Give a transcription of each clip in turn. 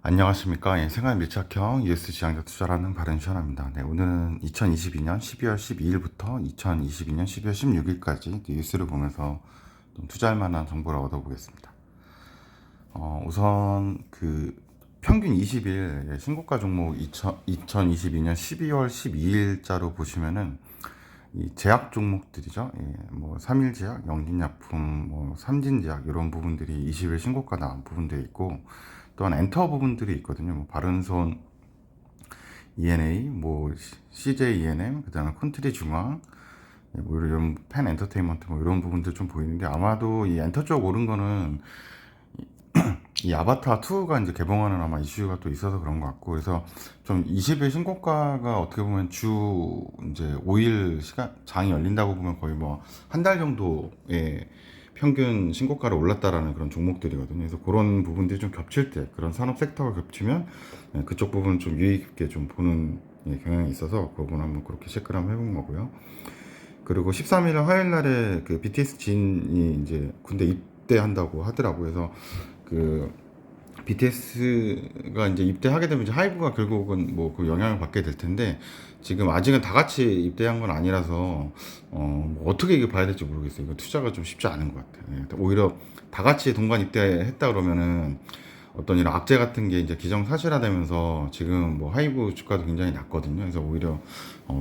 안녕하십니까. 예, 생활 밀착형 ES 지향적 투자라는 바른시원합니다. 네, 오늘은 2022년 12월 12일부터 2022년 12월 16일까지 뉴스를 보면서 좀 투자할 만한 정보를 얻어보겠습니다. 우선 평균 20일 신고가 종목 2022년 12월 12일자로 보시면은 이 제약 종목들이죠. 예, 뭐 삼일제약, 영진약품, 뭐 삼진제약 이런 부분들이 20일 신고가 나온 부분들이 있고, 또한 엔터 부분들이 있거든요. 뭐 바른손 ENA, 뭐 CJ ENM, 그다음에 콘트리 중앙, 뭐 이런 펜 엔터테인먼트 뭐 이런 부분들 좀 보이는데, 아마도 이 엔터 쪽 오른 거는 이 아바타 2가 이제 개봉하는 아마 이슈가 또 있어서 그런 것 같고, 그래서 좀 20일 신고가가 어떻게 보면 주 이제 5일 시간 장이 열린다고 보면 거의 뭐 한 달 정도의 평균 신고가를 올랐다라는 그런 종목들이거든요. 그래서 그런 부분들이 좀 겹칠 때, 그런 산업 섹터가 겹치면 그쪽 부분 좀 유의 깊게 좀 보는 경향이 있어서 그 부분 한번 그렇게 체크를 한번 해본 거고요. 그리고 13일 화요일 날에 그 BTS 진이 이제 군대 입대한다고 하더라고요. 그래서 그 BTS가 이제 입대하게 되면 이제 하이브가 결국은 뭐 그 영향을 받게 될 텐데, 지금 아직은 다 같이 입대한 건 아니라서 뭐 어떻게 이게 봐야 될지 모르겠어요. 이거 투자가 좀 쉽지 않은 것 같아요. 예, 오히려 다 같이 동반 입대했다 그러면은 어떤 이런 악재 같은 게 이제 기정사실화되면서 지금 뭐 하이브 주가도 굉장히 낮거든요. 그래서 오히려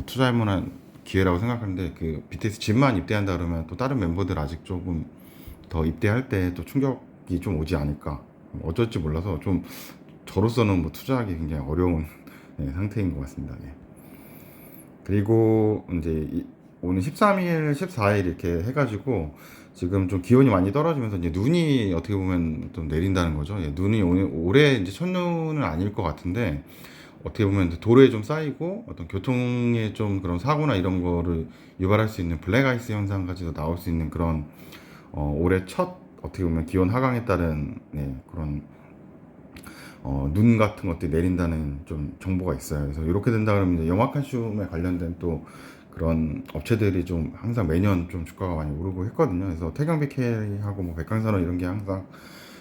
투자할 만한 기회라고 생각하는데, 그 BTS 집만 입대한다 그러면 또 다른 멤버들 아직 조금 더 입대할 때 또 충격이 좀 오지 않을까, 어쩔지 몰라서 좀 저로서는 뭐 투자하기 굉장히 어려운 상태인 것 같습니다. 예. 그리고 이제 오늘 13일, 14일 이렇게 해가지고 지금 좀 기온이 많이 떨어지면서 이제 눈이 어떻게 보면 좀 내린다는 거죠. 예, 눈이 올해 이제 첫눈은 아닐 것 같은데, 어떻게 보면 도로에 좀 쌓이고 어떤 교통에 좀 그런 사고나 이런 거를 유발할 수 있는 블랙 아이스 현상까지도 나올 수 있는 그런 올해 첫 어떻게 보면 기온 하강에 따른 그런 눈 같은 것들이 내린다는 좀 정보가 있어요. 그래서 이렇게 된다 그러면 이제 영화칼슘에 관련된 또 그런 업체들이 좀 항상 매년 좀 주가가 많이 오르고 했거든요. 그래서 태경비케하고 뭐 백강산업 이런 게 항상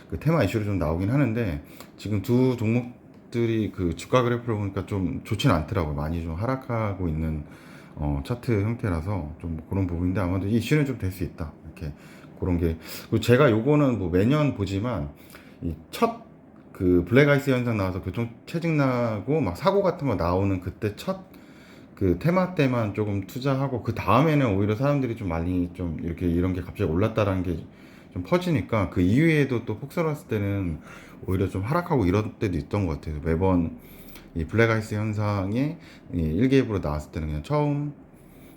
그 테마 이슈로 좀 나오긴 하는데, 지금 두 종목들이 그 주가 그래프를 보니까 좀 좋지는 않더라고요. 많이 좀 하락하고 있는 차트 형태라서 좀 그런 부분인데, 아마도 이슈는 좀 될 수 있다. 이렇게 그런 게. 그리고 제가 요거는 뭐 매년 보지만 이 첫 그 블랙 아이스 현상 나와서 교통 체증 나고 막 사고 같은 거 나오는 그때 첫 그 테마 때만 조금 투자하고, 그 다음에는 오히려 사람들이 좀 많이 좀 이렇게 이런 게 갑자기 올랐다라는 게 좀 퍼지니까, 그 이후에도 또 폭설했을 때는 오히려 좀 하락하고 이런 때도 있던 것 같아요. 매번 이 블랙 아이스 현상이 1개입으로 나왔을 때는 그냥 처음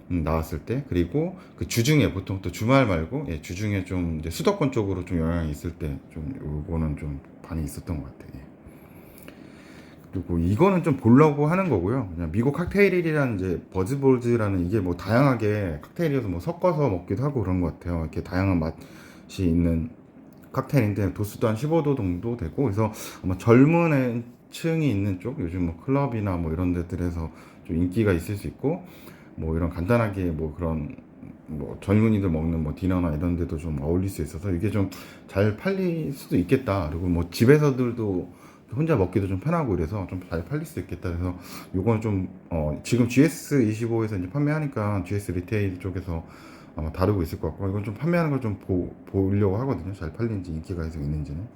나왔을 때, 그리고 그 주중에 보통 또 주말 말고 주중에 좀 이제 수도권 쪽으로 좀 영향이 있을 때 좀 요거는 좀 반이 있었던 것 같아요. 예. 그리고 이거는 좀 보려고 하는 거고요. 그냥 미국 칵테일이라는 이제 버즈볼즈라는, 이게 뭐 다양하게 칵테일이어서 뭐 섞어서 먹기도 하고 그런 것 같아요. 이렇게 다양한 맛이 있는 칵테일인데 도수도 한 15도 정도 되고, 그래서 아마 젊은 층이 있는 쪽, 요즘 뭐 클럽이나 뭐 이런 데들에서 좀 인기가 있을 수 있고, 뭐 이런 간단하게 뭐 그런 뭐 젊은이들 먹는 뭐 디너나 이런 데도 좀 어울릴 수 있어서 이게 좀 잘 팔릴 수도 있겠다. 그리고 뭐 집에서들도 혼자 먹기도 좀 편하고 이래서 좀 잘 팔릴 수 있겠다. 그래서 요거는 좀 지금 GS25에서 이제 판매하니까 GS 리테일 쪽에서 아마 다루고 있을 것 같고, 이건 좀 판매하는 걸 좀 보려고 하거든요. 잘 팔리는지, 인기가 계속 있는지는.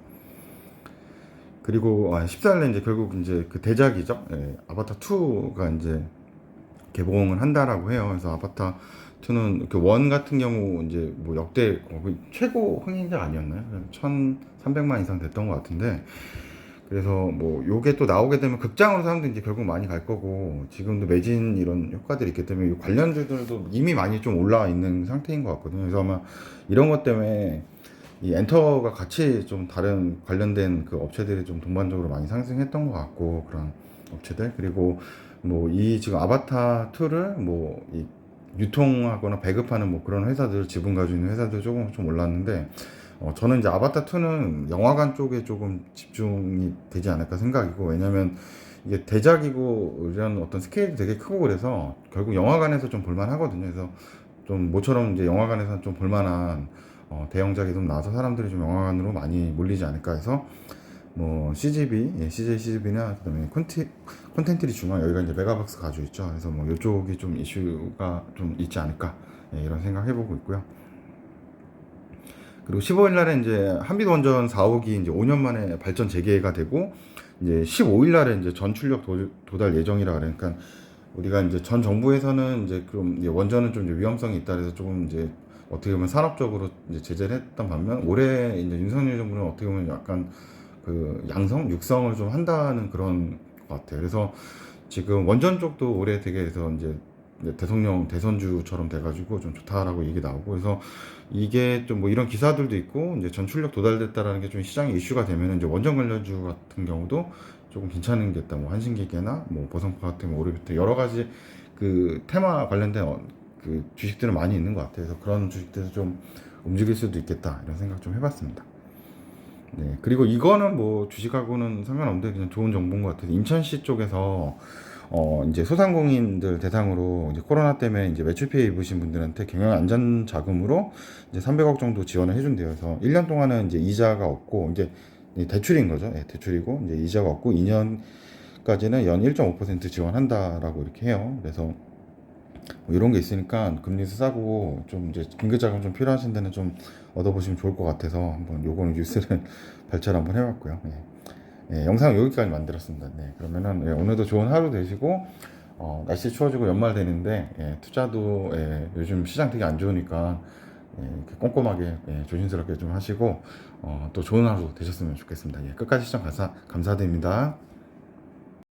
그리고 14일에 이제 결국 이제 그 대작이죠. 아바타 2가 이제 개봉을 한다라고 해요. 그래서 아바타 2는 이렇게 원 같은 경우 이제 뭐 역대 거의 최고 흥행작 아니었나요? 1,300만 이상 됐던 것 같은데, 그래서 뭐 요게 또 나오게 되면 극장으로 사람들이 이제 결국 많이 갈 거고, 지금도 매진 이런 효과들이 있기 때문에 이 관련주들도 이미 많이 좀 올라와 있는 상태인 것 같거든요. 그래서 아마 이런 것 때문에 이 엔터가 같이 좀 다른 관련된 그 업체들이 좀 동반적으로 많이 상승했던 것 같고, 그런 업체들. 그리고 뭐 이 지금 아바타 2를 뭐 이 유통하거나 배급하는 뭐 그런 회사들, 지분 가지고 있는 회사들 조금 좀 올랐는데, 저는 이제 아바타 2는 영화관 쪽에 조금 집중이 되지 않을까 생각이고, 왜냐면 이게 대작이고 이런 어떤 스케일이 되게 크고, 그래서 결국 영화관에서 좀 볼만 하거든요. 그래서 좀 모처럼 이제 영화관에서 좀 볼만한 대형작이 좀 나와서 사람들이 좀 영화관으로 많이 몰리지 않을까 해서 뭐 CGV, CJ CGV나 그다음에 콘텐트리 중앙 여기가 이제 메가박스 가지고 있죠. 그래서 뭐 이쪽이 좀 이슈가 좀 있지 않을까 이런 생각 해보고 있고요. 그리고 15일 날에 이제 한빛 원전 4호기 이제 5년 만에 발전 재개가 되고 이제 15일 날에 이제 전 출력 도달 예정이라 그러니까 우리가 이제 전 정부에서는 이제 그럼 이제 원전은 좀 이제 위험성이 있다 그래서 조금 이제 어떻게 보면 산업적으로 이제 제재를 했던 반면 올해 이제 윤석열 정부는 어떻게 보면 약간 그 육성을 좀 한다는 그런 것 같아요. 그래서 지금 원전 쪽도 올해 되게 해서 이제 대통령 대선주처럼 돼가지고 좀 좋다라고 얘기 나오고 그래서 이게 좀 뭐 이런 기사들도 있고 이제 전출력 도달됐다라는 게 좀 시장에 이슈가 되면 이제 원전 관련주 같은 경우도 조금 괜찮은 게 있다. 뭐 한신기계나 뭐 보성파 같은 뭐 오리비트 여러 가지 그 테마 관련된 그 주식들은 많이 있는 것 같아요. 그래서 그런 주식들도 좀 움직일 수도 있겠다 이런 생각 좀 해봤습니다. 네, 그리고 이거는 뭐 주식하고는 상관없는데 그냥 좋은 정보인 것 같아요. 인천시 쪽에서 이제 소상공인들 대상으로 이제 코로나 때문에 이제 매출 피해 입으신 분들한테 경영 안전 자금으로 이제 300억 정도 지원을 해준대요. 그래서 1년 동안은 이제 이자가 없고 이제 대출인 거죠. 예, 대출이고 이제 이자가 없고 2년까지는 연 1.5% 지원한다라고 이렇게 해요. 그래서 뭐 이런 게 있으니까 금리도 싸고 좀 이제 긴급자금 좀 필요하신 데는 좀 얻어보시면 좋을 것 같아서 한번 요거는 뉴스를 발췌를 한번 해봤고요. 예, 영상 여기까지 만들었습니다. 네, 그러면은 오늘도 좋은 하루 되시고 날씨 추워지고 연말 되는데 투자도 요즘 시장 되게 안 좋으니까 이렇게 꼼꼼하게 조심스럽게 좀 하시고 또 좋은 하루 되셨으면 좋겠습니다. 끝까지 시청 감사드립니다.